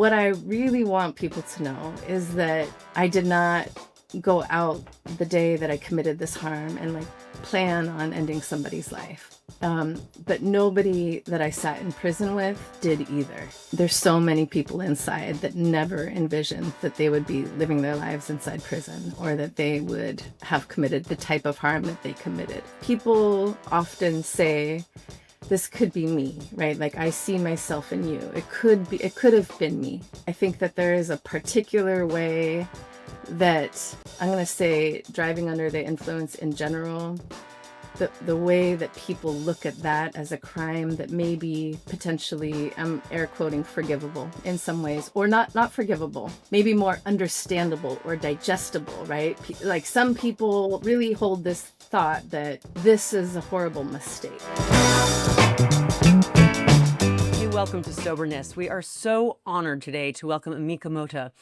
what I really want people to know is that I did not go out the day that I committed this harm and like plan on ending somebody's life. But nobody that I sat in prison with did either. There's so many people inside that never envisioned that they would be living their lives inside prison or that they would have committed the type of harm that they committed. People often say, this could be me, right? Like I see myself in you. It could have been me. I think that there is a particular way that I'm going to say driving under the influence in general, the way that people look at that as a crime that may be potentially, I'm air quoting, forgivable in some ways, or not forgivable, maybe more understandable or digestible, right? Like some people really hold this thought that this is a horrible mistake. Hey, welcome to Soberness. We are so honored today to welcome Amika Mota.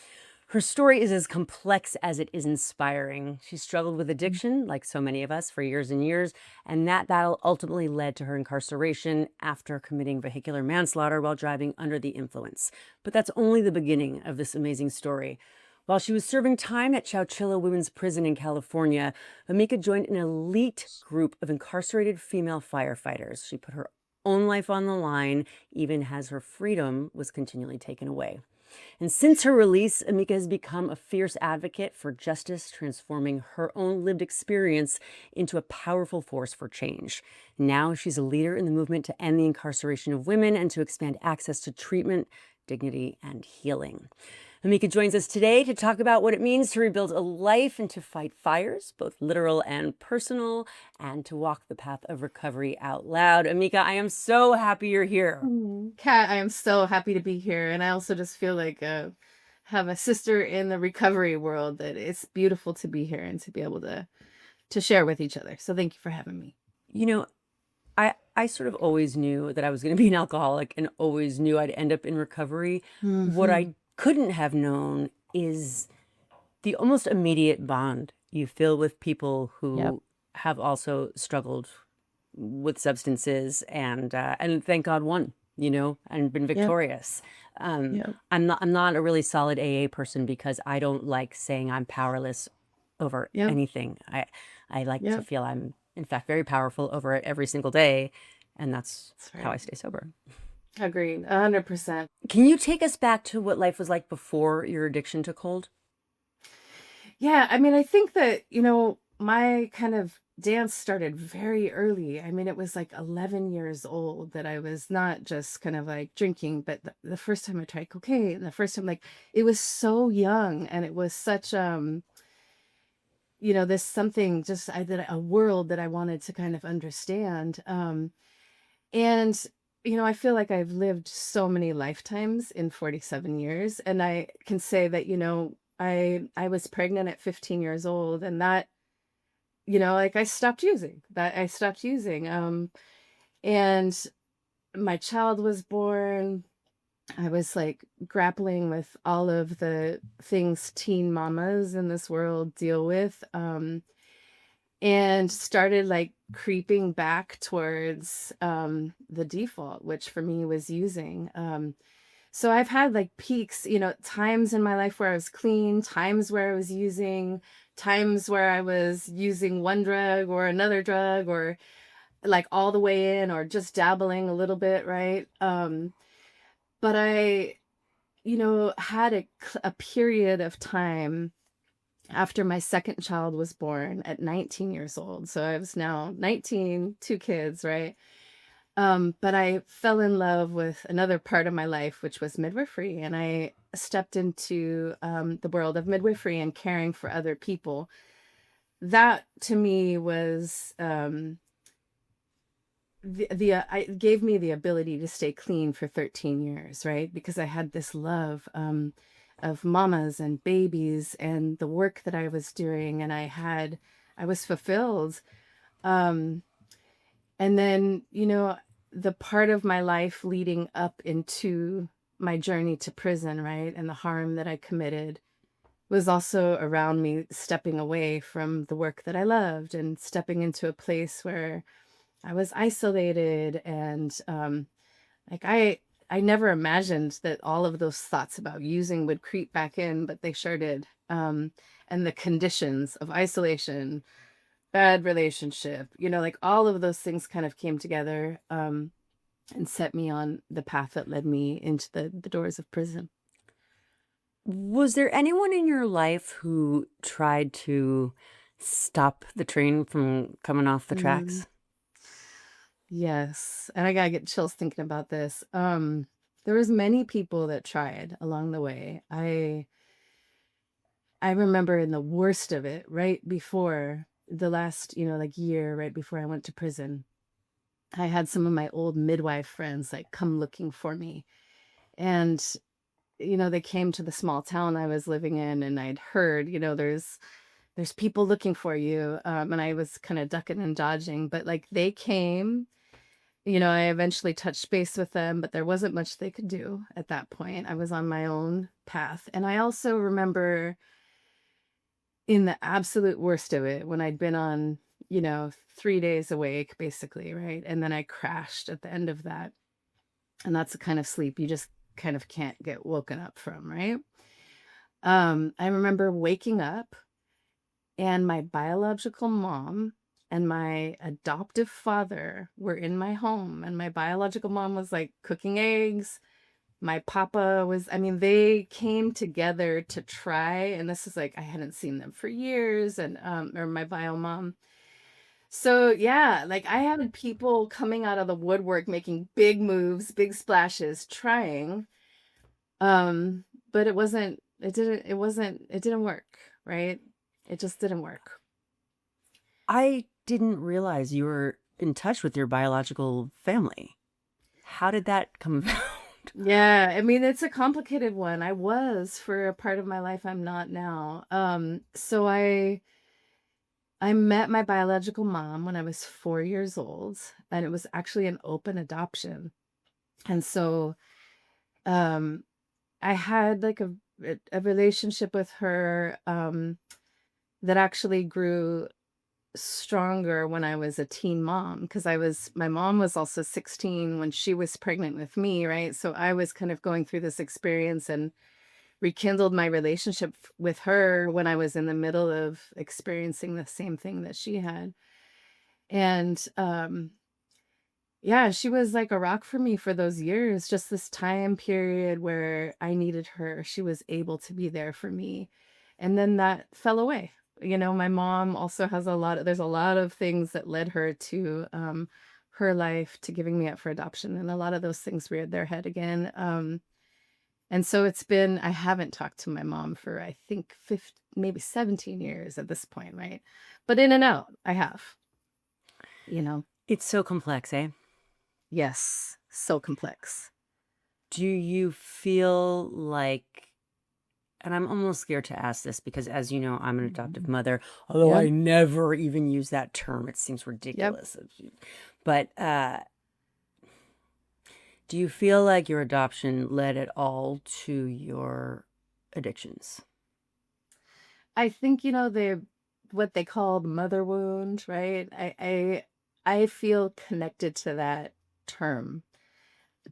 Her story is as complex as it is inspiring. She struggled with addiction, like so many of us, for years and years, and that battle ultimately led to her incarceration after committing vehicular manslaughter while driving under the influence. But that's only the beginning of this amazing story. While she was serving time at Chowchilla Women's Prison in California, Amika joined an elite group of incarcerated female firefighters. She put her own life on the line, even as her freedom was continually taken away. And since her release, Amika has become a fierce advocate for justice, transforming her own lived experience into a powerful force for change. Now she's a leader in the movement to end the incarceration of women and to expand access to treatment, dignity, and healing. Amika joins us today to talk about what it means to rebuild a life and to fight fires, both literal and personal, and to walk the path of recovery out loud. Amika, I am so happy you're here. Kat, I am so happy to be here. And I also just feel like have a sister in the recovery world that it's beautiful to be here and to be able to share with each other. So thank you for having me. You know, I sort of always knew that I was going to be an alcoholic and always knew I'd end up in recovery. What I couldn't have known is the almost immediate bond you feel with people who have also struggled with substances and thank God won, and been victorious. I'm not a really solid AA person because I don't like saying I'm powerless over anything. I like to feel I'm in fact very powerful over it every single day, and that's how I stay sober. Agreed, 100%. Can you take us back to what life was like before your addiction took hold? Yeah, I mean, I think that, my kind of dance started very early. I mean, it was like 11 years old that I was not just kind of like drinking, but the first time I tried cocaine, the first time, like, it was so young and it was such, this something just, a world that I wanted to kind of understand. And I feel like I've lived so many lifetimes in 47 years. And I can say that, I was pregnant at 15 years old and that, like I stopped using. And my child was born. I was like grappling with all of the things teen mamas in this world deal with. And started like creeping back towards the default, which for me was using. So I've had like peaks, times in my life where I was clean, times where I was using, times where I was using one drug or another drug or like all the way in or just dabbling a little bit, right? But I, had a period of time after my second child was born at 19 years old. So I was now 19, 2 kids, right? But I fell in love with another part of my life, which was midwifery. And I stepped into the world of midwifery and caring for other people. That to me was, it gave me the ability to stay clean for 13 years, right? Because I had this love of mamas and babies and the work that I was doing. And I was fulfilled. And then, the part of my life leading up into my journey to prison, right? And the harm that I committed was also around me stepping away from the work that I loved and stepping into a place where I was isolated and like I never imagined that all of those thoughts about using would creep back in, but they sure did. And the conditions of isolation, bad relationship, like all of those things kind of came together, and set me on the path that led me into the doors of prison. Was there anyone in your life who tried to stop the train from coming off the Mm, tracks? yes. And I gotta get chills thinking about this. There was many people that tried along the way. I remember in the worst of it, right before the last, like year, right before I went to prison, I had some of my old midwife friends like come looking for me. And, they came to the small town I was living in, and I'd heard, there's people looking for you. And I was kind of ducking and dodging, but like they came, I eventually touched base with them, but there wasn't much they could do at that point. I was on my own path. And I also remember in the absolute worst of it, when I'd been on, 3 days awake, basically, right? And then I crashed at the end of that. And that's the kind of sleep you just kind of can't get woken up from, right? I remember waking up and my biological mom and my adoptive father were in my home. And my biological mom was like cooking eggs. My papa was, I mean, they came together to try, and this is like, I hadn't seen them for years, and, or my bio mom. So yeah, like I had people coming out of the woodwork, making big moves, big splashes, trying, but it didn't work, right? It just didn't work. I didn't realize you were in touch with your biological family. How did that come about? Yeah, I mean, it's a complicated one. I was for a part of my life, I'm not now. So I met my biological mom when I was 4 years old, and it was actually an open adoption. And so um I had like a relationship with her, that actually grew stronger when I was a teen mom, because my mom was also 16 when she was pregnant with me, right? So I was kind of going through this experience and rekindled my relationship with her when I was in the middle of experiencing the same thing that she had. And yeah, she was like a rock for me for those years, just this time period where I needed her. She was able to be there for me. And then that fell away. My mom also has there's a lot of things that led her to her life to giving me up for adoption. And a lot of those things reared their head again. And so I haven't talked to my mom for, I think, 15, maybe 17 years at this point, right? But in and out, I have, you know. It's so complex, eh? Yes, so complex. Do you feel like, and I'm almost scared to ask this because, as you know, I'm an adoptive Mhm. mother, although Yep. I never even use that term. It seems Yep. ridiculous. But do you feel like your adoption led at all to your addictions? I think, the what they call the mother wound, right? I feel connected to that term,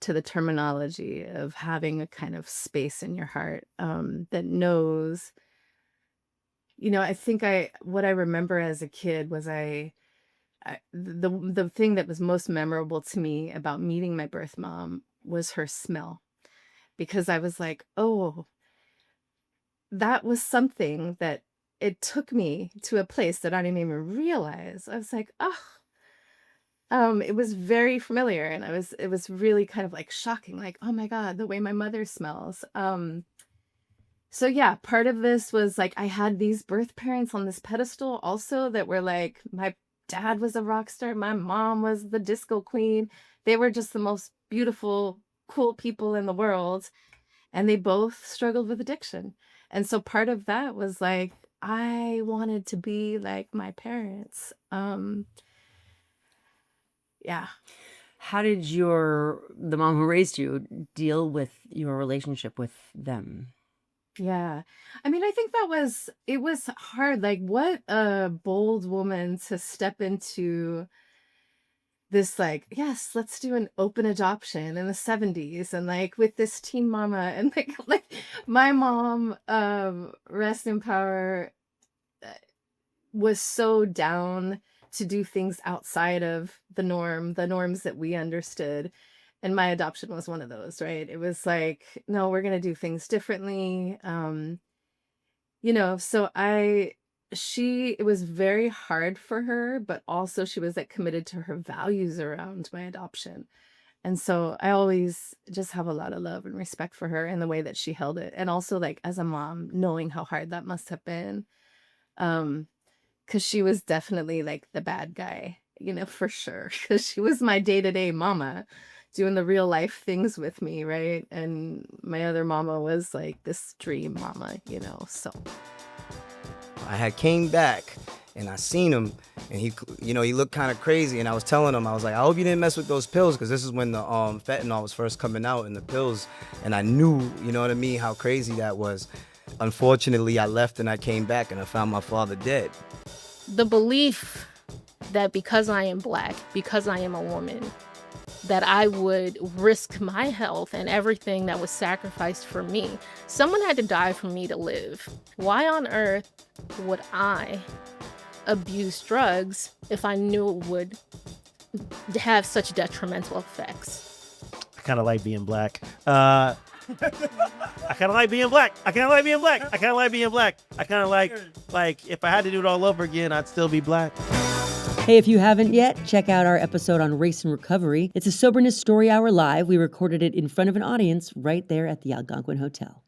to the terminology of having a kind of space in your heart, that knows, I think what I remember as a kid was the thing that was most memorable to me about meeting my birth mom was her smell, because I was like, oh, that was something that it took me to a place that I didn't even realize. I was like, oh, it was very familiar, and it was really kind of like shocking, like, oh my God, the way my mother smells. So yeah, part of this was like I had these birth parents on this pedestal also that were like, my dad was a rock star, my mom was the disco queen. They were just the most beautiful, cool people in the world, and they both struggled with addiction. And so part of that was like I wanted to be like my parents. Yeah. How did the mom who raised you deal with your relationship with them? Yeah. I mean, I think it was hard. Like, what a bold woman to step into this like, yes, let's do an open adoption in the 70s, and like with this teen mama, and like my mom, rest in power, uh, was so down to do things outside of the norms that we understood. And my adoption was one of those, right? It was like, no, we're going to do things differently. So it was very hard for her, but also she was like committed to her values around my adoption. And so I always just have a lot of love and respect for her and the way that she held it. And also like as a mom, knowing how hard that must have been. Um, because she was definitely like the bad guy, for sure. Because she was my day-to-day mama doing the real life things with me, right? And my other mama was like this dream mama, so. I had came back and I seen him, and he looked kind of crazy, and I was telling him, I was like, I hope you didn't mess with those pills, because this is when the fentanyl was first coming out in the pills, and I knew, you know what I mean, how crazy that was. Unfortunately, I left and I came back and I found my father dead. The belief that because I am Black, because I am a woman, that I would risk my health and everything that was sacrificed for me. Someone had to die for me to live. Why on earth would I abuse drugs if I knew it would have such detrimental effects? I kind of like being Black. I kind of like being Black. I kind of like being Black. I kind of like being Black. I kind of like if I had to do it all over again, I'd still be Black. Hey, if you haven't yet, check out our episode on race and recovery. It's a Soberness Story Hour live. We recorded it in front of an audience right there at the Algonquin Hotel.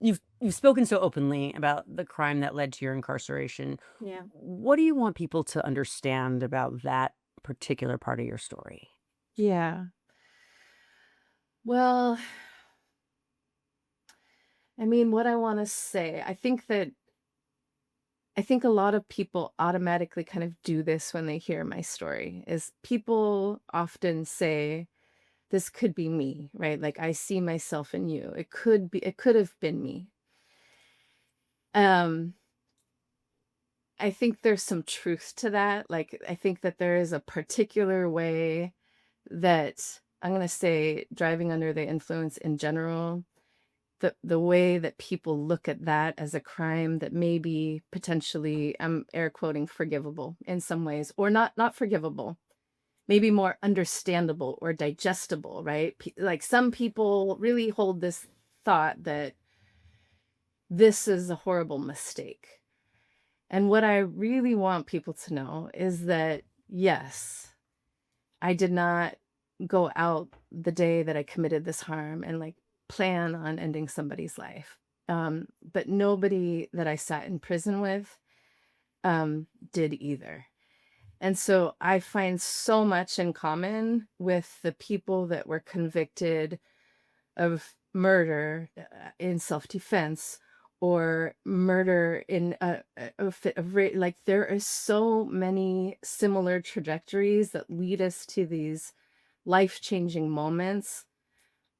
You've spoken so openly about the crime that led to your incarceration. Yeah. What do you want people to understand about that particular part of your story? Yeah. Well, I mean, what I want to say, I think a lot of people automatically kind of do this when they hear my story, is people often say, this could be me, right? Like I see myself in you. It could have been me. Um, I think there's some truth to that. Like, I think that there is a particular way that I'm going to say driving under the influence in general, the way that people look at that as a crime that may be potentially, I'm air quoting, forgivable in some ways, or not forgivable, maybe more understandable or digestible, right? Like some people really hold this thought that this is a horrible mistake. And what I really want people to know is that, yes, I did not go out the day that I committed this harm and like plan on ending somebody's life. But nobody that I sat in prison with did either. And so I find so much in common with the people that were convicted of murder in self-defense, or murder in like there are so many similar trajectories that lead us to these life-changing moments,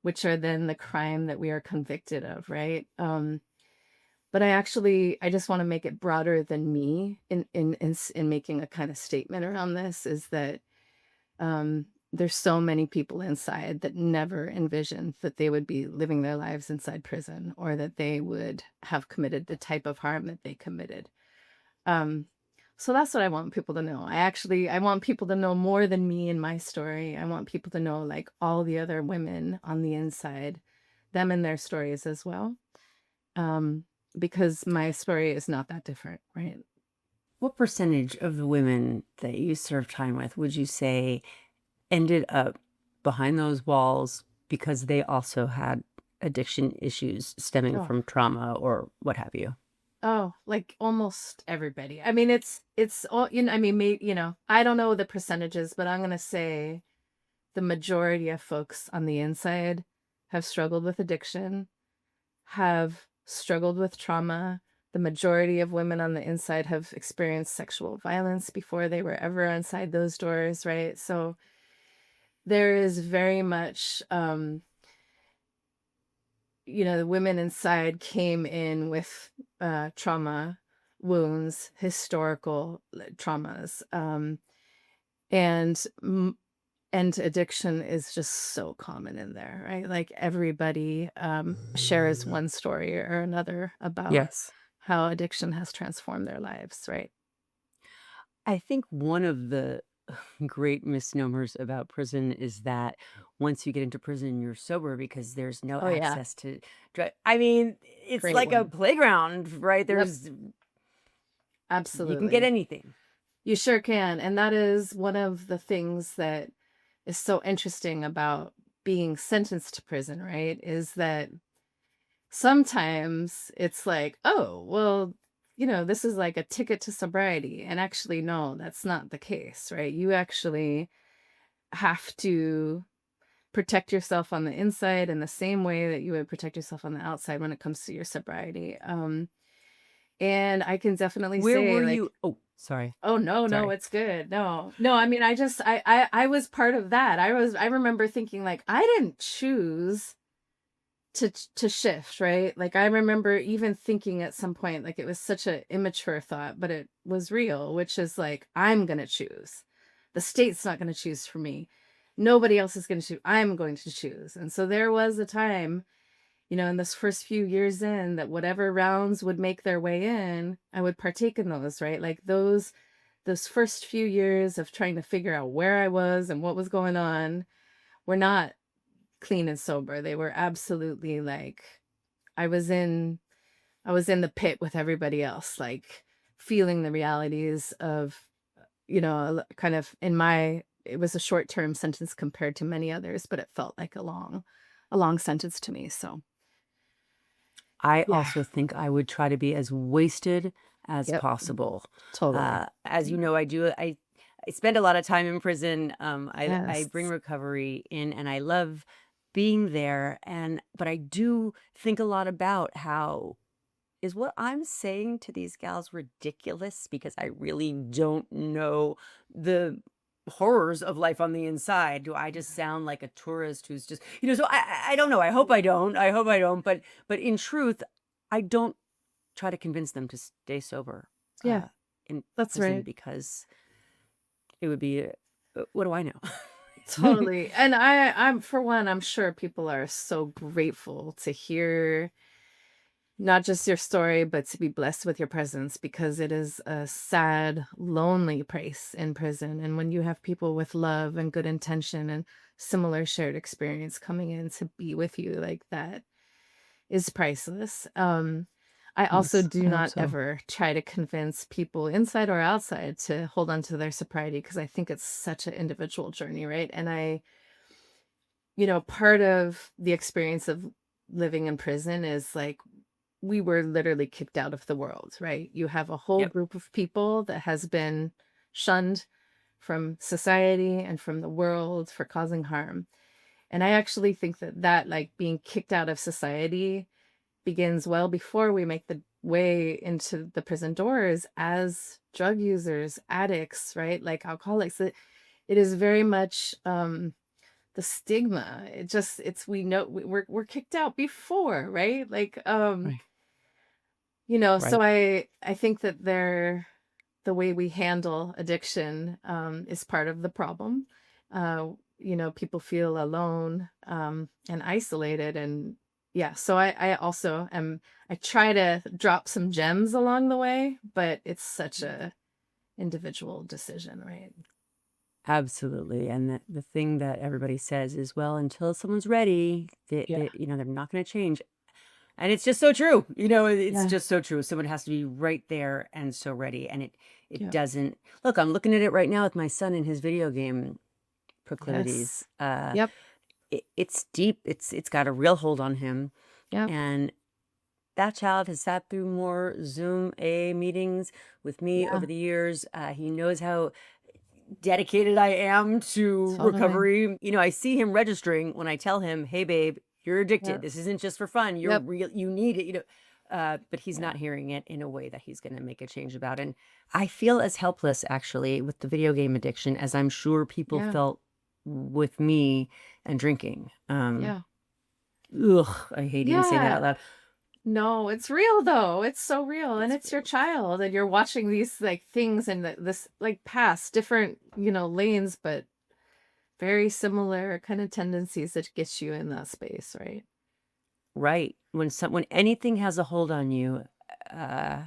which are then the crime that we are convicted of, right? But I just want to make it broader than me in making a kind of statement around this, is that there's so many people inside that never envisioned that they would be living their lives inside prison, or that they would have committed the type of harm that they committed. So that's what I want people to know. I want people to know more than me and my story. I want people to know like all the other women on the inside, them and their stories as well. Because my story is not that different, right? What percentage of the women that you served time with would you say ended up behind those walls because they also had addiction issues stemming from trauma or what have you? Oh, like almost everybody. I mean, it's all, I mean, I don't know the percentages, but I'm going to say the majority of folks on the inside have struggled with addiction, have struggled with trauma. The majority of women on the inside have experienced sexual violence before they were ever inside those doors, right? So there is very much, the women inside came in with trauma, wounds, historical traumas. And And addiction is just so common in there, right? Like everybody shares one story or another about Yes. how addiction has transformed their lives, right? I think one of the great misnomers about prison is that once you get into prison, you're sober because there's no Oh yeah, access to drug. I mean, it's great like a one. playground, right? Yep, You can get absolutely. anything. You sure can. And that is one of the things that is so interesting about being sentenced to prison, right? Is that sometimes it's like, oh, well, this is like a ticket to sobriety. And actually, no, that's not the case, right? You actually have to protect yourself on the inside in the same way that you would protect yourself on the outside when it comes to your sobriety. And I can definitely Where say, were like, you? Oh, sorry. oh no, no, Sorry. it's good. No, no, I mean, I was part of that. I remember thinking like I didn't choose to shift, right? Like I remember even thinking at some point like it was such an immature thought, but it was real, which is like I'm gonna choose. The state's not gonna choose for me. Nobody else is gonna choose. I'm going to choose. And so there was a time, in this first few years in that whatever rounds would make their way in, I would partake in those, right? Like those first few years of trying to figure out where I was and what was going on were not clean and sober. They were absolutely like I was in I was in the pit with everybody else, like feeling the realities of, kind of it was a short-term sentence compared to many others, but it felt like a long sentence to me. So I yeah. also think I would try to be as wasted as Yep. possible. Totally. As you know, I spend a lot of time in prison. I Yes. bring recovery in, and I love being there. But I do think a lot about how is what I'm saying to these gals ridiculous because I really don't know the horrors of life on the inside. Do I just sound like a tourist who's just, so I don't know. I hope I don't. I hope I don't. But in truth, I don't try to convince them to stay sober Yeah, in that's prison right. because it would be what do I know? Totally. And I'm for one, I'm sure people are so grateful to hear not just your story, but to be blessed with your presence because it is a sad, lonely place in prison. And when you have people with love and good intention and similar shared experience coming in to be with you, like that is priceless. I also Yes, do I hope not so. ever try to convince people inside or outside to hold on to their sobriety because I think it's such an individual journey, right? And part of the experience of living in prison is like we were literally kicked out of the world, right? You have a whole Yep. group of people that has been shunned from society and from the world for causing harm. And I actually think that like being kicked out of society begins well before we make the way into the prison doors as drug users, addicts, right? Like alcoholics. It is very much the stigma. It's we know we're kicked out before, right? Like Right. so Right. I think that the way we handle addiction is part of the problem. People feel alone and isolated and yeah, so I also I try to drop some gems along the way, but it's such a individual decision, right? Absolutely. And the thing that everybody says is, well, until someone's ready, Yeah. they're not going to change. And it's just so true. It's Yeah. just so true. Someone has to be right there and so ready. And it Yeah. doesn't look, I'm looking at it right now with my son and his video game Yes. proclivities. Yep. It's deep. It's got a real hold on him. Yep. And that child has sat through more Zoom A meetings with me Yeah. over the years. He knows how dedicated I am to Totally. recovery. I see him registering when I tell him, "Hey, babe, you're addicted. Yep. This isn't just for fun. You're Yep. real. You need it." But he's Yeah. not hearing it in a way that he's going to make a change about. And I feel as helpless actually with the video game addiction as I'm sure people Yeah. felt with me and drinking. Yeah. I hate even saying that out Yeah. loud. No, it's real though. It's so real. And It's it's your child and you're watching these like things and this like pass different, lanes, but very similar kind of tendencies that gets you in that space, right? Right. When anything has a hold on you, uh,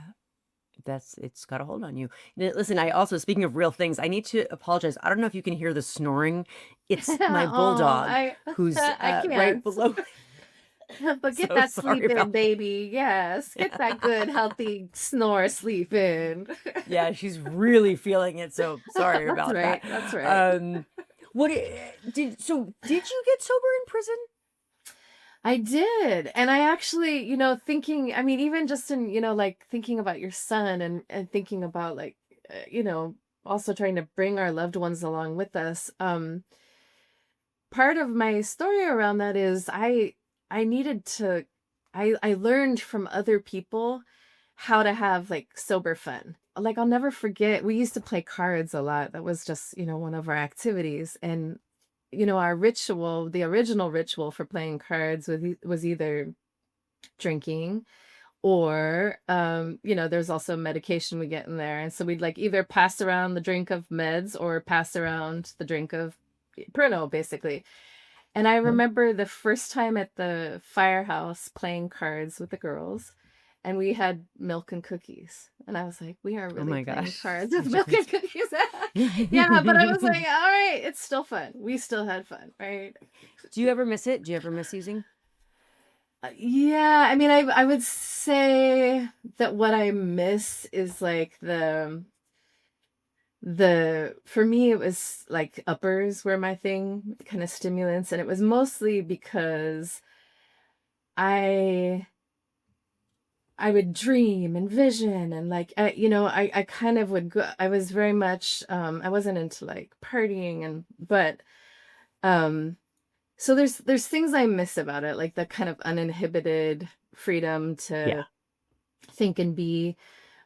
it's got a hold on you. Listen, I also, speaking of real things, I need to apologize. I don't know if you can hear the snoring. It's my Oh, bulldog I who's I right can't. below. But get So that sorry sleep in, about that. baby. Yes, get that good, healthy snore sleep in. Yeah, she's really feeling it. So sorry That's about that. right. That's right. Did you get sober in prison? I did. And I actually, thinking, I mean, even just in, like thinking about your son and thinking about like, also trying to bring our loved ones along with us. Part of my story around that is I needed to, I learned from other people how to have like sober fun. Like I'll never forget, we used to play cards a lot. That was just, one of our activities. And our ritual, the original ritual for playing cards was either drinking or there's also medication we get in there. And so we'd like either pass around the drink of meds or pass around the drink of Pruno, basically. And I remember the first time at the firehouse playing cards with the girls, and we had milk and cookies. And I was like, we are Oh really my playing gosh. cards with Such a milk and great cookies. Yeah, but I was like, all right, it's still fun. We still had fun, right? Do you ever miss it? Do you ever miss using? Yeah, I mean, I would say that what I miss is like for me it was like uppers were my thing, kind of stimulants, and it was mostly because I I would dream and vision and like I kind of would go. I was very much I wasn't into like partying but um so there's things I miss about it, like the kind of uninhibited freedom Yeah. to think and be,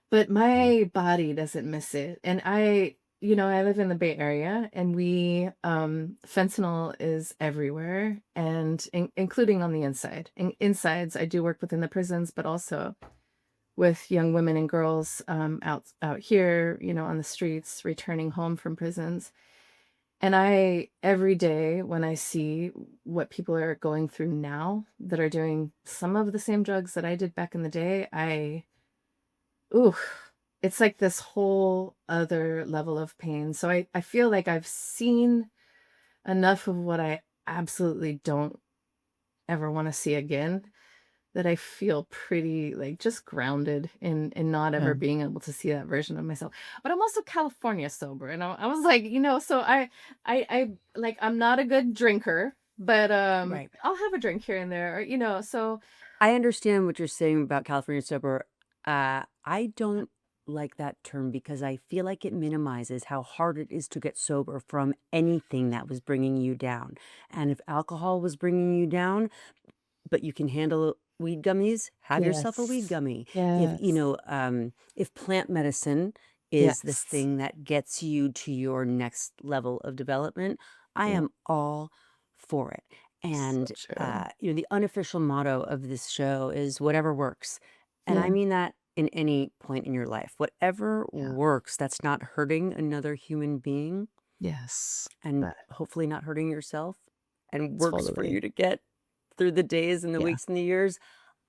but my body doesn't miss it. And I live in the Bay Area, and we fentanyl is everywhere, and including on the inside. And insides, I do work within the prisons, but also with young women and girls out here, on the streets, returning home from prisons. And every day when I see what people are going through now that are doing some of the same drugs that I did back in the day, ooh, it's like this whole other level of pain. So I feel like I've seen enough of what I absolutely don't ever want to see again, that I feel pretty like just grounded in not ever being able to see that version of myself. But I'm also California sober, and I was like, so I like, I'm not a good drinker, but Right. I'll have a drink here and there, so I understand what you're saying about California sober. I don't like that term because I feel like it minimizes how hard it is to get sober from anything that was bringing you down. And if alcohol was bringing you down, but you can handle weed gummies, have yourself a weed yes, gummy. yes, If plant medicine is the yes, thing that gets you to your next level of development, I yeah, am all for it. so And true. the unofficial motto of this show is whatever works. And I Yeah, mean that in any point in your life. Whatever yeah, works that's not hurting another human being yes, and that hopefully not hurting yourself and works for totally, you to get through the days and the yeah, weeks and the years,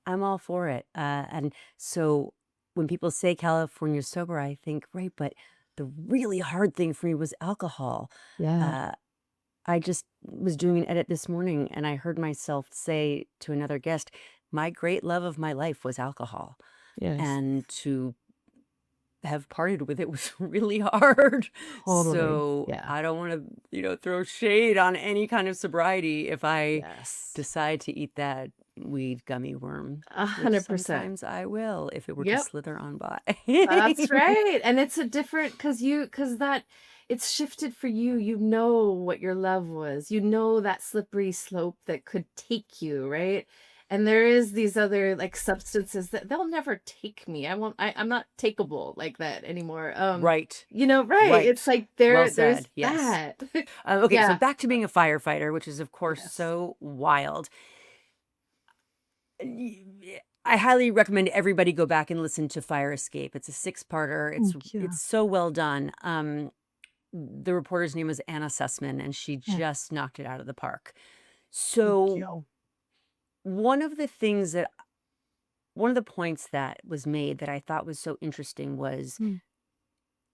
I'm all for it. And so when people say California sober, I think, right, but the really hard thing for me was alcohol. yeah, Uh, I just was doing an edit this morning and I heard myself say to another guest, my great love of my life was alcohol. yes, And to have partied with it was really hard. totally, So yeah, I don't want to, throw shade on any kind of sobriety if I yes, decide to eat that weed gummy worm, a which 100%. sometimes I will if it were to Yep. slither on by. That's right. And it's a different, because that it's shifted for you. You know what your love was. You know that slippery slope that could take you, right? And there is these other like substances that they'll never take me. I'm not takeable like that anymore. Right. Right. It's Right. like Well there's said. Yes. that. Okay, so Yeah. back to being a firefighter, which is, of course, Yes. so wild. I highly recommend everybody go back and listen to Fire Escape. It's a 6-parter. It's Thank you. it's so well done. the reporter's name was Anna Sussman, and she Yeah. just knocked it out of the park. So one of the things that one of the points that was made that I thought was so interesting was Mm.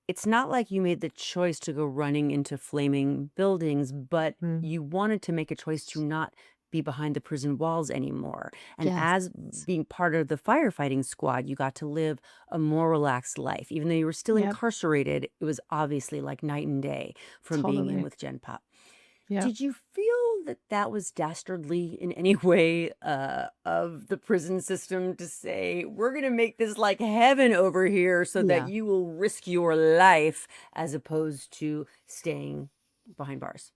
it's not like you made the choice to go running into flaming buildings, but Mm. you wanted to make a choice to not be behind the prison walls anymore. And Yes. as being part of the firefighting squad, you got to live a more relaxed life. Even though you were still Yep. incarcerated, it was obviously like night and day from being in Totally. with Gen Pop. Yeah. Did you feel that that was dastardly in any way of the prison system to say, we're going to make this like heaven over here so that Yeah. you will risk your life as opposed to staying behind bars?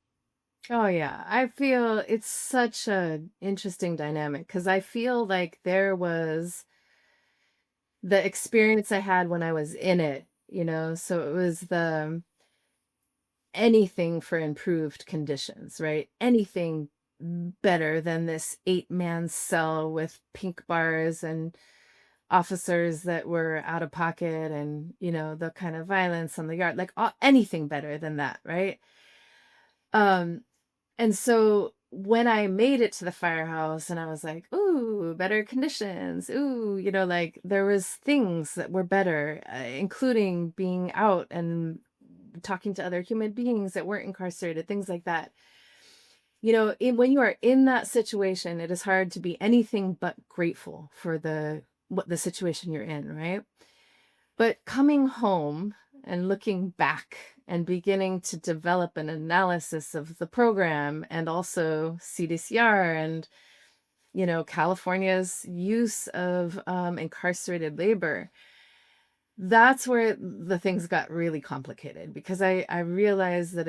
Oh yeah. I feel it's such a interesting dynamic because I feel like there was the experience I had when I was in it, so it was the anything for improved conditions, right? Anything better than this 8-man cell with pink bars and officers that were out of pocket and, the kind of violence on the yard, like anything better than that, right? Um, and so when I made it to the firehouse and I was like, ooh, better conditions, ooh, like there was things that were better, including being out and talking to other human beings that weren't incarcerated, things like that. When you are in that situation, it is hard to be anything but grateful for the situation you're in, right? But coming home and looking back and beginning to develop an analysis of the program and also CDCR and, California's use of incarcerated labor, that's where the things got really complicated because I realized that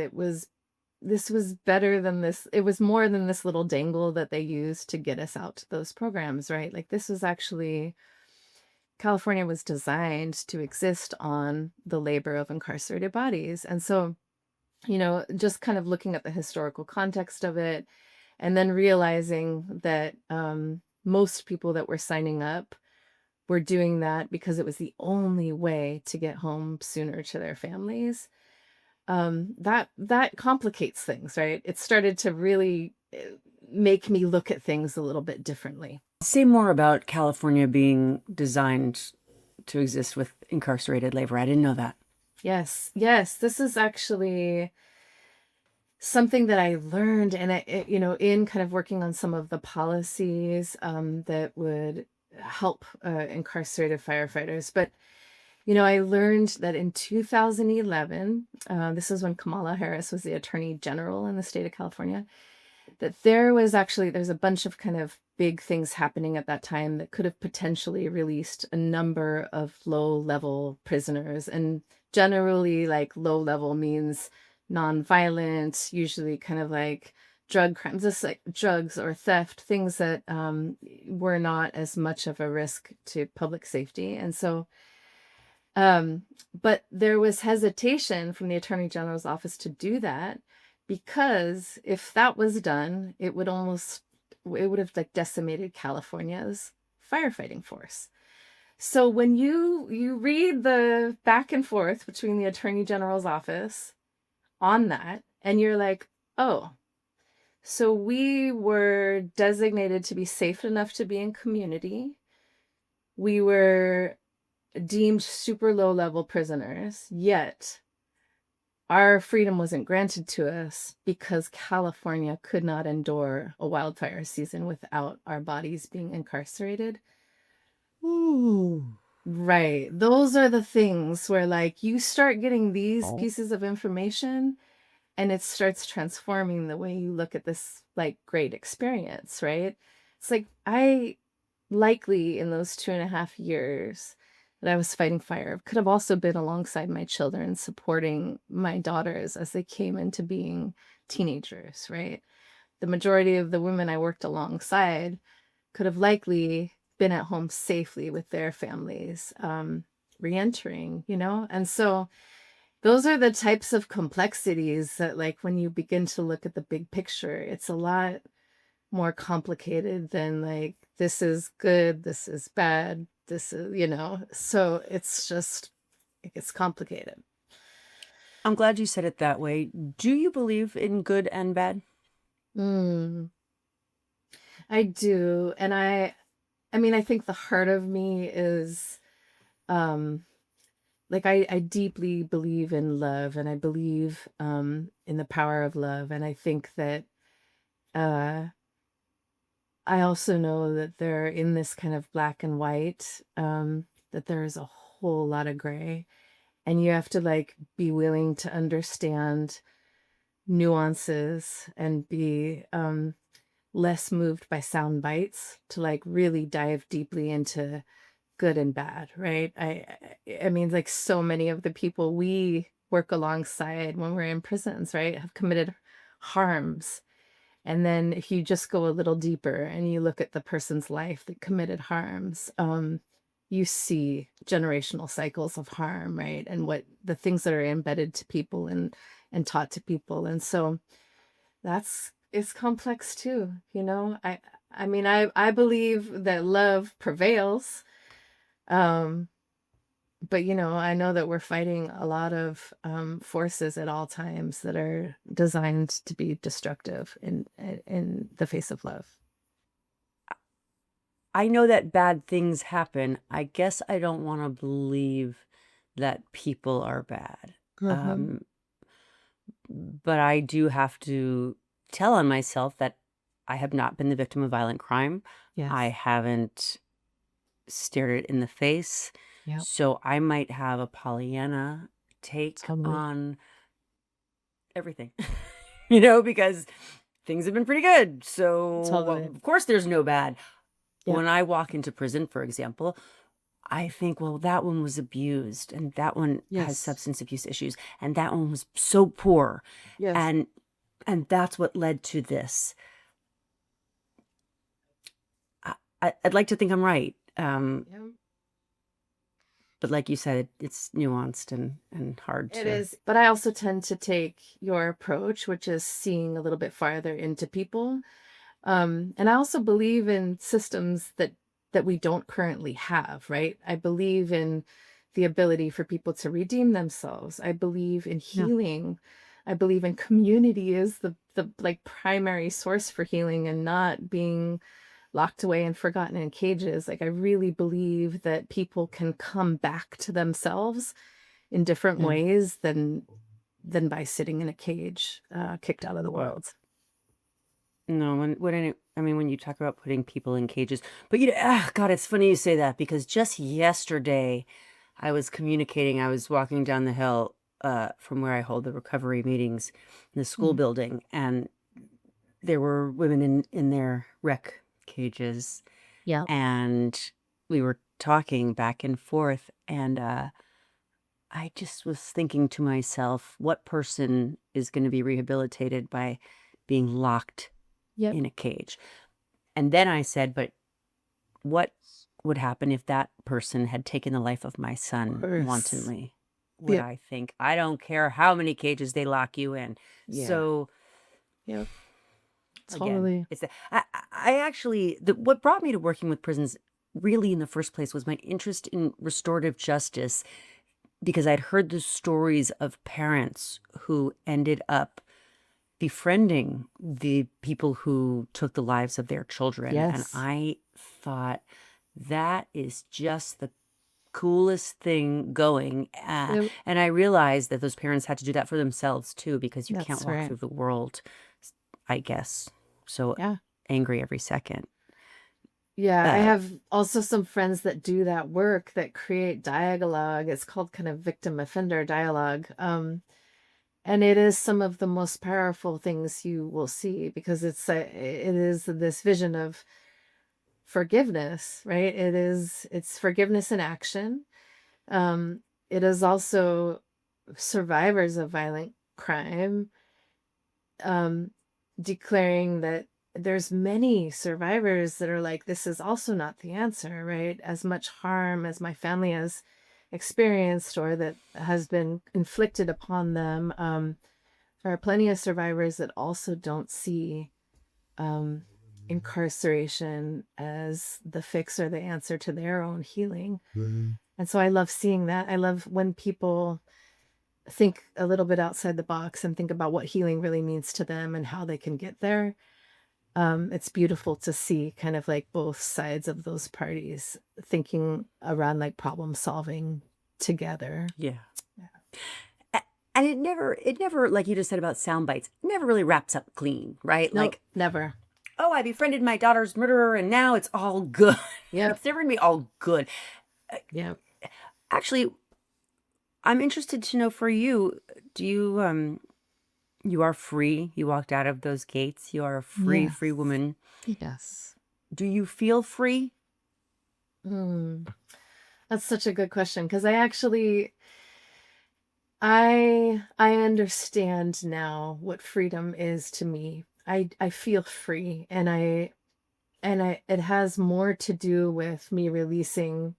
this was better than this. It was more than this little dangle that they used to get us out to those programs, right? Like this was actually California was designed to exist on the labor of incarcerated bodies. And so, just kind of looking at the historical context of it and then realizing that most people that were signing up were doing that because it was the only way to get home sooner to their families. That complicates things, right? It started to really make me look at things a little bit differently. Say more about California being designed to exist with incarcerated labor. I didn't know that. Yes, this is actually something that I learned, and in kind of working on some of the policies that would help incarcerated firefighters. But I learned that in 2011, this is when Kamala Harris was the Attorney General in the state of California, that there's a bunch of kind of big things happening at that time that could have potentially released a number of low-level prisoners. And generally, like low-level means non-violent, usually kind of like drug crimes, just like drugs or theft, things that were not as much of a risk to public safety. And so but there was hesitation from the Attorney General's office to do that because if that was done, it would have like decimated California's firefighting force. So when you read the back and forth between the Attorney General's office on that, and you're like, oh, so we were designated to be safe enough to be in community. We were deemed super low level prisoners, yet our freedom wasn't granted to us because California could not endure a wildfire season without our bodies being incarcerated. Ooh. Right. Those are the things where like you start getting these Oh. pieces of information and it starts transforming the way you look at this like great experience, right? It's like I likely in those 2.5 years that I was fighting fire could have also been alongside my children, supporting my daughters as they came into being teenagers, right? The majority of the women I worked alongside could have likely been at home safely with their families, re-entering, and so those are the types of complexities that like when you begin to look at the big picture, it's a lot more complicated than like this is good, this is bad, this is, so it's just it gets complicated. I'm glad you said it that way. Do you believe in good and bad? Mm, I do. And I mean, I think the heart of me is, um, like I deeply believe in love, and I believe in the power of love. And I think that uh I also know that they're in this kind of black and white, that there's a whole lot of gray. And you have to like be willing to understand nuances and be less moved by sound bites to like really dive deeply into good and bad, right? I mean, like so many of the people we work alongside when we're in prisons, right, have committed harms. And then if you just go a little deeper and you look at the person's life that committed harms, you see generational cycles of harm, right? And what the things that are embedded to people and taught to people. And so that's it's complex too, you know. I mean I believe that love prevails. Um but you know, I know that we're fighting a lot of forces at all times that are designed to be destructive in the face of love. I know that bad things happen. I guess I don't want to believe that people are bad. Mm-hmm. Um, but I do have to tell on myself that I have not been the victim of violent crime. I Yes. haven't stared it in the face. Yep. So I might have a Pollyanna take Totally. on everything, you know, because things have been pretty good. So, well, Totally. of course, there's no bad. Yep. When I walk into prison, for example, I think, well, that one was abused and that one has Yes. substance abuse issues and that one was so poor. Yes. And that's what led to this. I'd like to think I'm right. Yep. But like you said, it's nuanced and hard It to. is, but I also tend to take your approach, which is seeing a little bit farther into people. And I also believe in systems that we don't currently have, right? I believe in the ability for people to redeem themselves. I believe in Yeah. healing. I believe in community is the like primary source for healing and not being locked away and forgotten in cages. Like I really believe that people can come back to themselves in different Yeah. ways than by sitting in a cage, kicked out of the world. No, when you talk about putting people in cages, but God, it's funny you say that because just yesterday I was communicating. I was walking down the hill from where I hold the recovery meetings in the school Mhm. building, and there were women in their rec cages, Yeah. and we were talking back and forth, and I just was thinking to myself, what person is going to be rehabilitated by being locked Yep. in a cage? And then I said, but what would happen if that person had taken the life of my son Course. wantonly? Would Yep. I think, I don't care how many cages they lock you in. Yeah. So Yep. again, Totally. it's I actually, what brought me to working with prisons really in the first place was my interest in restorative justice, because I'd heard the stories of parents who ended up befriending the people who took the lives of their children. And Yes. I thought that is just the coolest thing going. Yep. And I realized that those parents had to do that for themselves too, because you can't That's walk right. through the world, I guess, so Yeah. angry every second. Yeah, I Uh, have also some friends that do that work that create dialogue. It's called kind of victim offender dialogue. And it is some of the most powerful things you will see because it is this vision of forgiveness, right? It's forgiveness in action. It is also survivors of violent crime um declaring that there's many survivors that are like, this is also not the answer, right? As much harm as my family has experienced or that has been inflicted upon them, there are plenty of survivors that also don't see um incarceration as the fix or the answer to their own healing. And so I love seeing that. I love when people think a little bit outside the box and think about what healing really means to them and how they can get there. It's beautiful to see kind of like both sides of those parties thinking around like problem solving together. Yeah. And it never, like you just said about sound bites, never really wraps up clean, right? No, Like, never. oh, I befriended my daughter's murderer and now it's all good. Yep. It's never gonna be all good. Yeah. Actually, I'm interested to know for you, do you, you are free. You walked out of those gates. You are a free, Yes. free woman. Yes. Do you feel free? That's such a good question because I understand now what freedom is to me. I feel free, and it has more to do with me releasing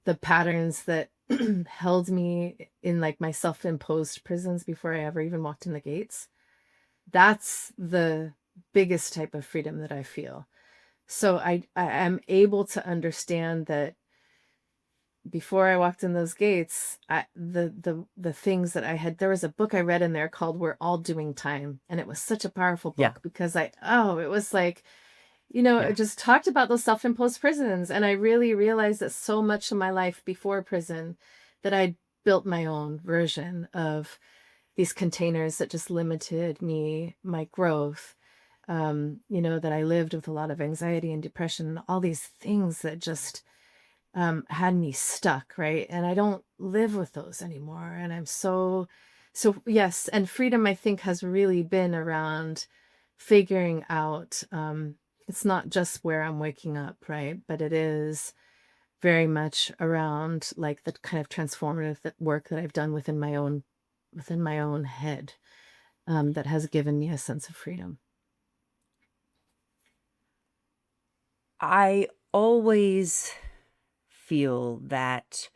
the patterns that held me in like my self-imposed prisons before I ever even walked in the gates. That's the biggest type of freedom that I feel. So I am able to understand that before I walked in those gates, the things that I had, there was a book I read in there called We're All Doing Time. And it was such a powerful book Yeah. because it was like, it just talked about those self-imposed prisons. And I really realized that so much of my life before prison that I built my own version of these containers that just limited my growth. That I lived with a lot of anxiety and depression, and all these things that just had me stuck, right? And I don't live with those anymore. And I'm so yes. And freedom, I think, has really been around figuring out, it's not just where I'm waking up, right? But it is very much around like the kind of transformative work that I've done within my own head, that has given me a sense of freedom. I always feel that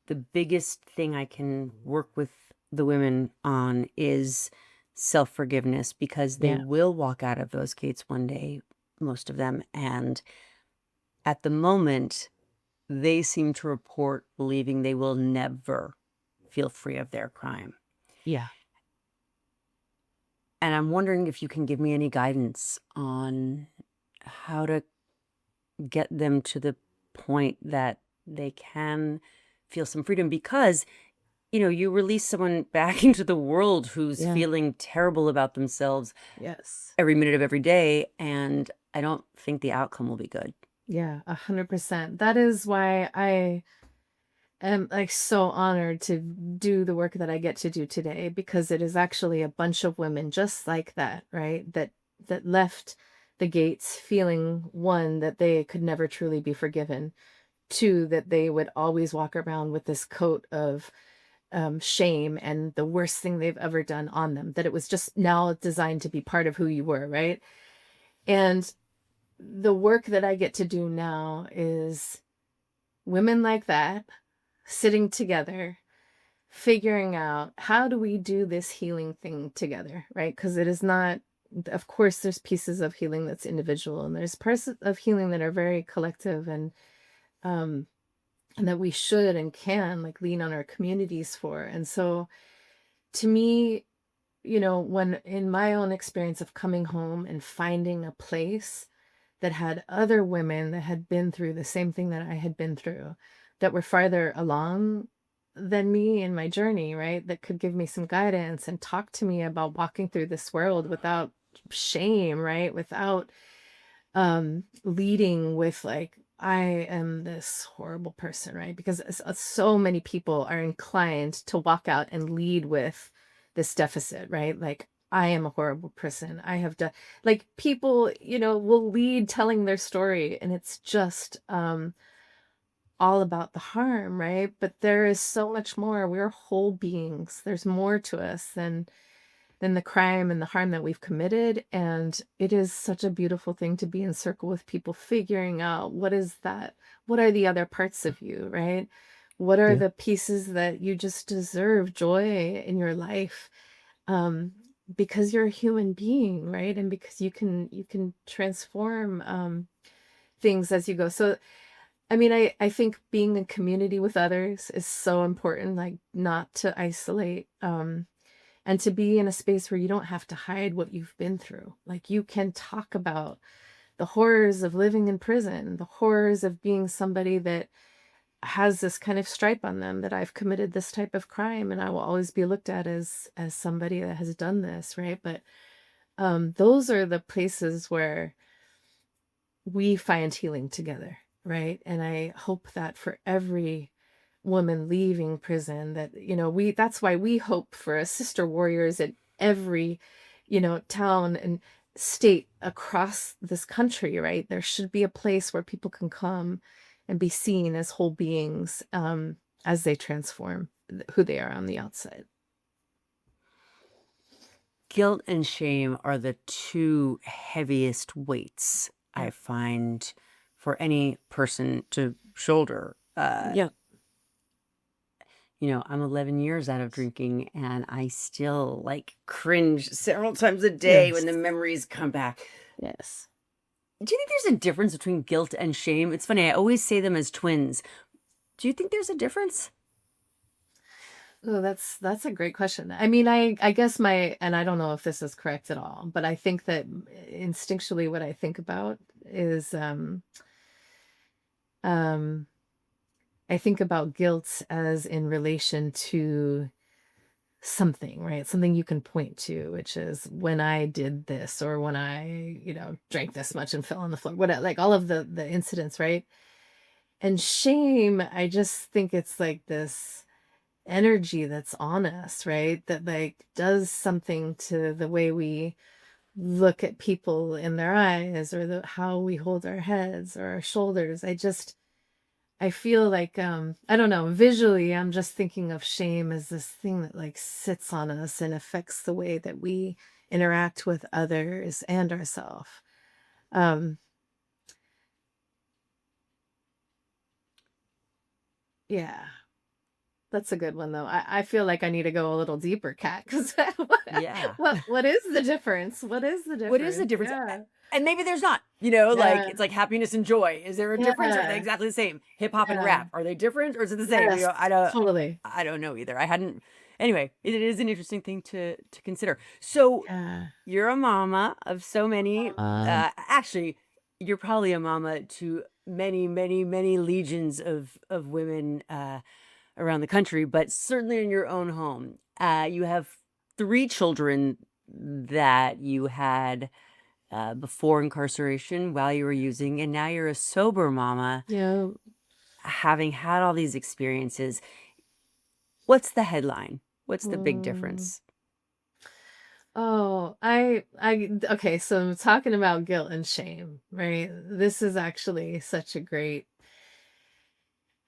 the biggest thing I can work with the women on is self-forgiveness, because they Yeah. will walk out of those gates one day, most of them. And at the moment, they seem to report believing they will never feel free of their crime. Yeah. And I'm wondering if you can give me any guidance on how to get them to the point that they can feel some freedom, because you release someone back into the world who's Yeah. feeling terrible about themselves Yes. every minute of every day, and I don't think the outcome will be good. Yeah, 100%. That is why I am like so honored to do the work that I get to do today, because it is actually a bunch of women just like that, right? That left the gates feeling, one, that they could never truly be forgiven, two, that they would always walk around with this coat of shame and the worst thing they've ever done on them, that it was just now designed to be part of who you were, right? And the work that I get to do now is women like that sitting together, figuring out how do we do this healing thing together, right? Because it is not, of course, there's pieces of healing that's individual, and there's parts of healing that are very collective, and that we should and can like lean on our communities for. And so to me, when in my own experience of coming home and finding a place that had other women that had been through the same thing that I had been through, that were farther along than me in my journey, right? That could give me some guidance and talk to me about walking through this world without shame, right? Without leading with like, I am this horrible person, right? Because so many people are inclined to walk out and lead with this deficit, right? Like, I am a horrible person. I have done, like, people, will lead telling their story, and it's just all about the harm, right? But there is so much more. We're whole beings. There's more to us than the crime and the harm that we've committed. And it is such a beautiful thing to be in circle with people figuring out what is that? What are the other parts of you, right? What are the pieces that you just deserve joy in your life? Because you're a human being, right? And because you can transform things as you go. So I mean, I think being in community with others is so important, like not to isolate, and to be in a space where you don't have to hide what you've been through. Like you can talk about the horrors of living in prison, the horrors of being somebody that has this kind of stripe on them, that I've committed this type of crime and I will always be looked at as somebody that has done this, right? But those are the places where we find healing together, right? And I hope that for every woman leaving prison, that, that's why we hope for a sister warriors in every, town and state across this country, right? There should be a place where people can come and be seen as whole beings, as they transform who they are on the outside. Guilt and shame are the two heaviest weights I find for any person to shoulder. Yeah. I'm 11 years out of drinking and I still like cringe several times a day when the memories come back. Yes. Do you think there's a difference between guilt and shame? It's funny, I always say them as twins. Do you think there's a difference? Oh, that's a great question. I mean, I guess and I don't know if this is correct at all, but I think that instinctually what I think about is I think about guilt as in relation to something, right? Something you can point to, which is when I did this, or when I, drank this much and fell on the floor, whatever, like all of the incidents, right? And shame, I just think it's like this energy that's on us, right? That like does something to the way we look at people in their eyes, or how we hold our heads or our shoulders. I feel like, I don't know, visually, I'm just thinking of shame as this thing that like sits on us and affects the way that we interact with others and ourselves. Yeah, that's a good one though. I feel like I need to go a little deeper, Kat, because Yeah. what is the difference? What is the difference? What is the difference? Yeah. And maybe there's not, Yeah. it's like happiness and joy. Is there a difference? Or are they Yeah. exactly the same? Hip hop and Yeah. rap, are they different or is it the same? Yes, totally. I don't know either. Anyway, it is an interesting thing to consider. So Yeah. you're a mama of so many, actually, you're probably a mama to many, many, many legions of women around the country, but certainly in your own home. You have 3 children that you had before incarceration, while you were using, and now you're a sober mama, Yeah. having had all these experiences. What's the headline? What's the big difference? Oh, okay, so I'm talking about guilt and shame, right? This is actually such a great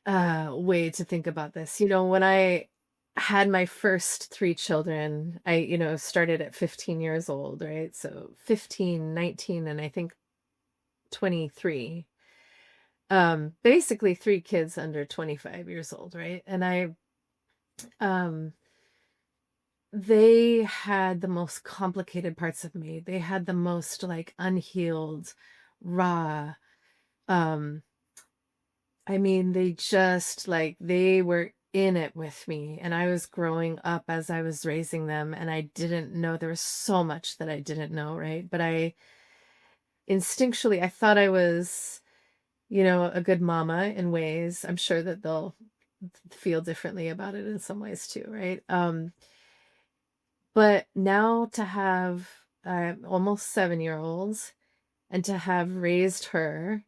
way to think about this. When I had my first 3 children, I, started at 15 years old, right? So 15, 19, and I think 23. Basically 3 kids under 25 years old, right? And um they had the most complicated parts of me. They had the most like unhealed, raw, um, I mean, they just like they were in it with me. And I was growing up as I was raising them, and I didn't know, there was so much that I didn't know, right? But I instinctually I thought I was, a good mama in ways. I'm sure that they'll feel differently about it in some ways too, right? But now to have almost 7-year-olds, and to have raised her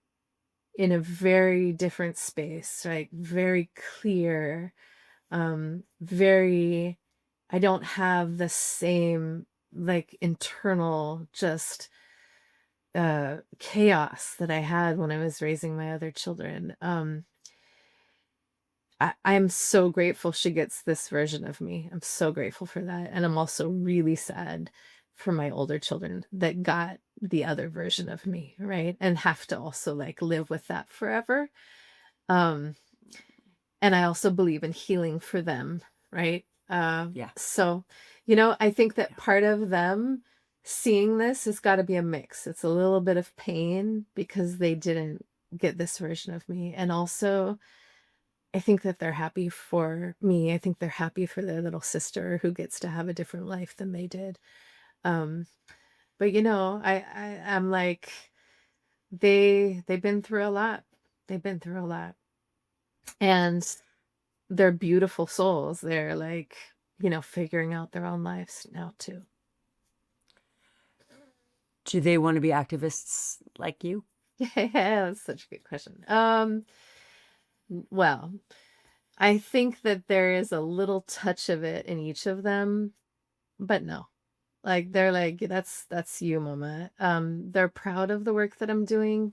in a very different space, like very clear, very, I don't have the same like internal just chaos that I had when I was raising my other children. I'm so grateful she gets this version of me. I'm so grateful for that. And I'm also really sad for my older children that got the other version of me, right? And have to also like live with that forever. And I also believe in healing for them, right? Yeah. So, I think that part of them seeing this has got to be a mix. It's a little bit of pain because they didn't get this version of me. And also, I think that they're happy for me. I think they're happy for their little sister who gets to have a different life than they did. Um, but I'm like, they've been through a lot. They've been through a lot. And they're beautiful souls. They're like, figuring out their own lives now too. Do they want to be activists like you? Yeah, that's such a good question. Well, I think that there is a little touch of it in each of them, but no. Like they're like, that's you, mama. They're proud of the work that I'm doing,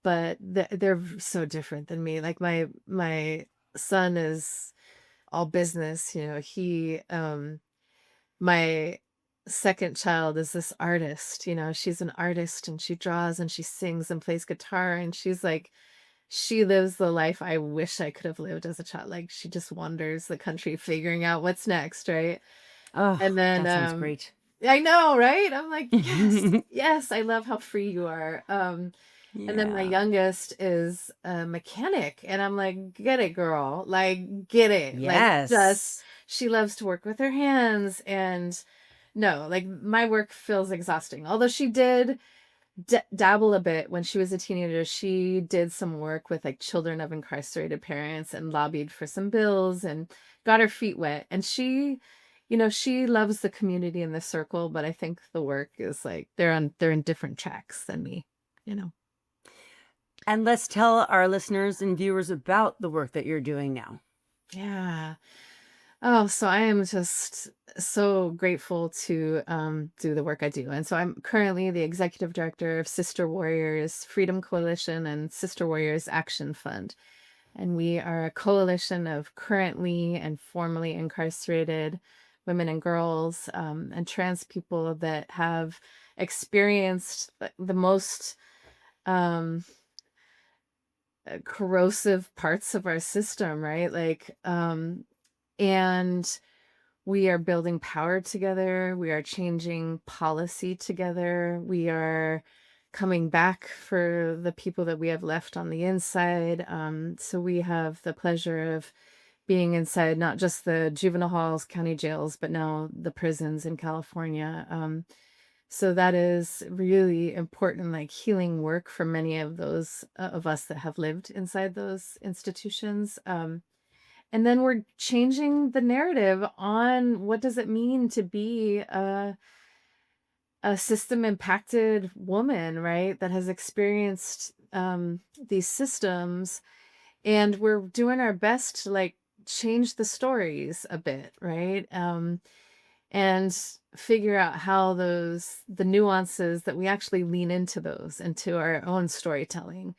but they're so different than me. Like my son is all business, my second child is this artist, she's an artist and she draws and she sings and plays guitar, and she's like, she lives the life I wish I could have lived as a child. Like she just wanders the country figuring out what's next, right? Oh, And then that sounds great. I know, right? I'm like, yes, yes, I love how free you are. And then my Yeah. youngest is a mechanic, and I'm like, get it, girl. Like, get it. Like, just, Yes. she loves to work with her hands. And no, like, my work feels exhausting. Although she did dabble a bit when she was a teenager. She did some work with like children of incarcerated parents and lobbied for some bills and got her feet wet. And she loves the community and the circle, but I think the work is like they're in different tracks than me. And let's tell our listeners and viewers about the work that you're doing now. Yeah. Oh, so I am just so grateful to do the work I do. And so I'm currently the executive director of Sister Warriors Freedom Coalition and Sister Warriors Action Fund. And we are a coalition of currently and formerly incarcerated women and girls and trans people that have experienced the most corrosive parts of our system, right? Like, and we are building power together. We are changing policy together. We are coming back for the people that we have left on the inside. So we have the pleasure of being inside not just the juvenile halls, county jails, but now the prisons in California. So that is really important, like healing work for many of those of us that have lived inside those institutions. And then we're changing the narrative on what does it mean to be a system impacted woman, right? That has experienced these systems, and we're doing our best to like change the stories a bit, right? And figure out how the nuances that we actually lean into our own storytelling,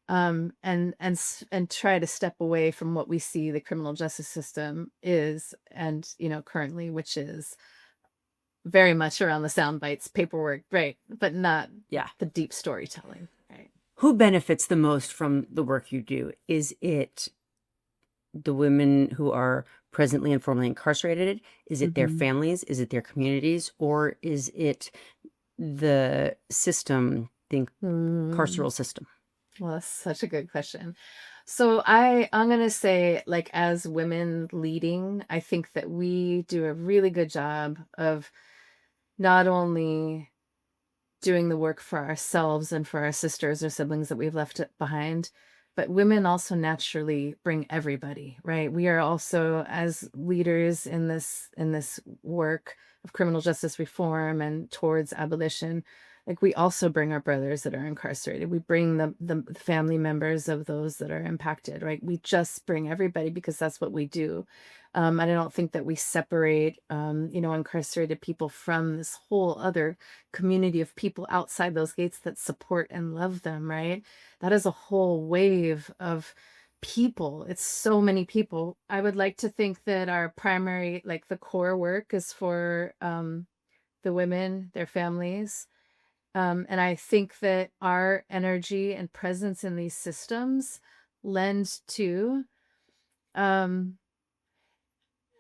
and try to step away from what we see the criminal justice system is, and currently, which is very much around the sound bites, paperwork, right, but not the deep storytelling, right? Who benefits the most from the work you do? Is it the women who are presently and formerly incarcerated? Is it their families? Is it their communities? Or is it the system, the carceral system? Well, that's such a good question. So I'm going to say, like, as women leading, I think that we do a really good job of not only doing the work for ourselves and for our sisters or siblings that we've left behind, but women also naturally bring everybody, right? We are also, as leaders in this work of criminal justice reform and towards abolition, like we also bring our brothers that are incarcerated. We bring the family members of those that are impacted, right? We just bring everybody because that's what we do. And I don't think that we separate, incarcerated people from this whole other community of people outside those gates that support and love them, right? That is a whole wave of people. It's so many people. I would like to think that our primary, like the core work is for the women, their families. And I think that our energy and presence in these systems lend to um,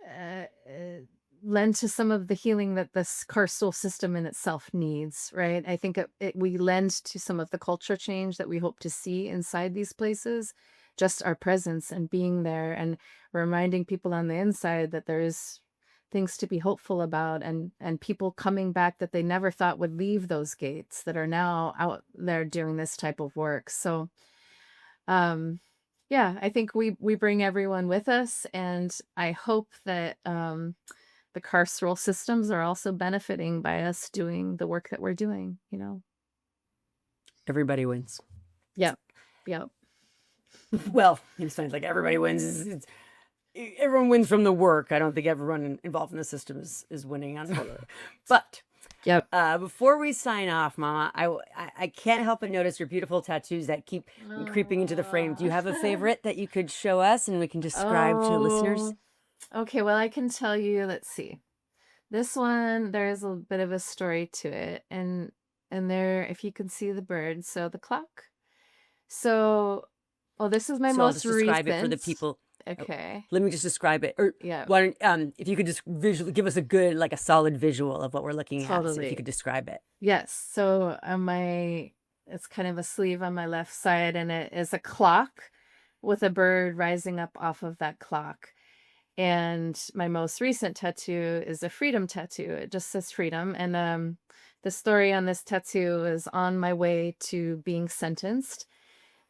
uh, uh, lend to some of the healing that this carceral system in itself needs, right? I think we lend to some of the culture change that we hope to see inside these places, just our presence and being there and reminding people on the inside that there's things to be hopeful about, and people coming back that they never thought would leave those gates that are now out there doing this type of work. So yeah, I think we bring everyone with us, and I hope that the carceral systems are also benefiting by us doing the work that we're doing, you know. Everybody wins. Yep. Well, it sounds like everybody wins. Everyone wins from the work. I don't think everyone involved in the system is winning on it. But Yep. Before we sign off, Mama, I can't help but notice your beautiful tattoos that keep creeping into the frame. Do you have a favorite that you could show us and we can describe to listeners? Okay, well, I can tell you, let's see. This one, there's a bit of a story to it. And there, if you can see the bird, so the clock. So, this is my So I'll most just describe recent. it for the people. Okay. Let me just describe it. Or Yeah. why don't, if you could just give us a good, like a solid visual of what we're looking at. So if Totally. you could describe it. Yes. So it's kind of a sleeve on my left side, and it is a clock with a bird rising up off of that clock. And my most recent tattoo is a freedom tattoo. It just says freedom. And the story on this tattoo is on my way to being sentenced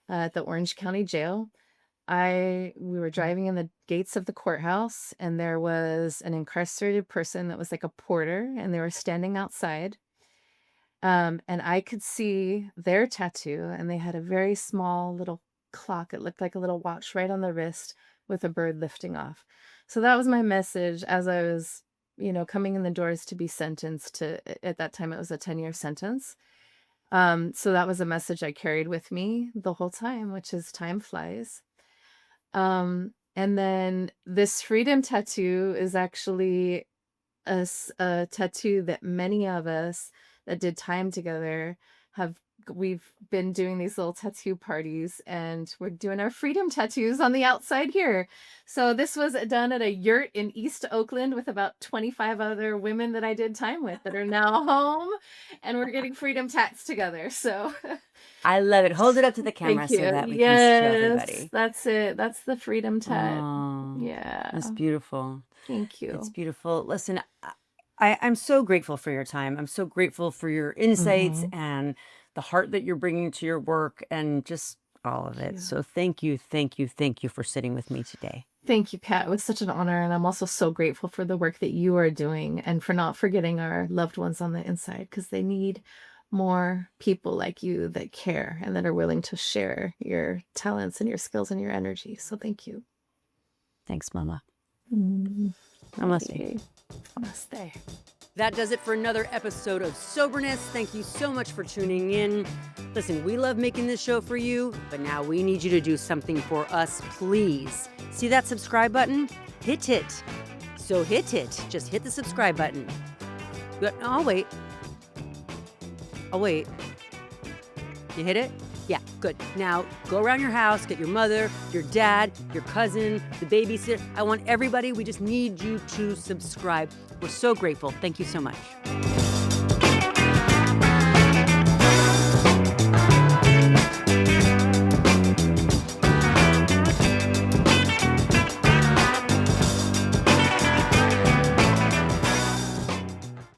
at the Orange County Jail. We were driving in the gates of the courthouse, and there was an incarcerated person that was like a porter, and they were standing outside. And I could see their tattoo, and they had a very small little clock. It looked like a little watch right on the wrist with a bird lifting off. So that was my message as I was, coming in the doors to be sentenced to, at that time, it was a 10-year sentence. So that was a message I carried with me the whole time, which is time flies. And then this freedom tattoo is actually a tattoo that many of us that did time together we've been doing these little tattoo parties, and we're doing our freedom tattoos on the outside here. So this was done at a yurt in East Oakland with about 25 other women that I did time with that are now home, and we're getting freedom tats together. So I love it. Hold it up to the camera so that we can show everybody. That's it. That's the freedom tat. Oh, Yeah. that's beautiful. Thank you. It's beautiful. Listen, I'm so grateful for your time. I'm so grateful for your insights and the heart that you're bringing to your work and just all of it. So thank you for sitting with me today. Thank you, Kat. It was such an honor. And I'm also so grateful for the work that you are doing and for not forgetting our loved ones on the inside, because they need more people like you that care and that are willing to share your talents and your skills and your energy. So thank you. Thanks, Mama. Namaste. Namaste. That does it for another episode of Soberness. Thank you so much for tuning in. Listen, we love making this show for you, but now we need you to do something for us, please. See that subscribe button? Hit it. So hit it. Just hit the subscribe button. I'll wait. You hit it? Yeah, good. Now go around your house, get your mother, your dad, your cousin, the babysitter. I want everybody. We just need you to subscribe. We're so grateful. Thank you so much.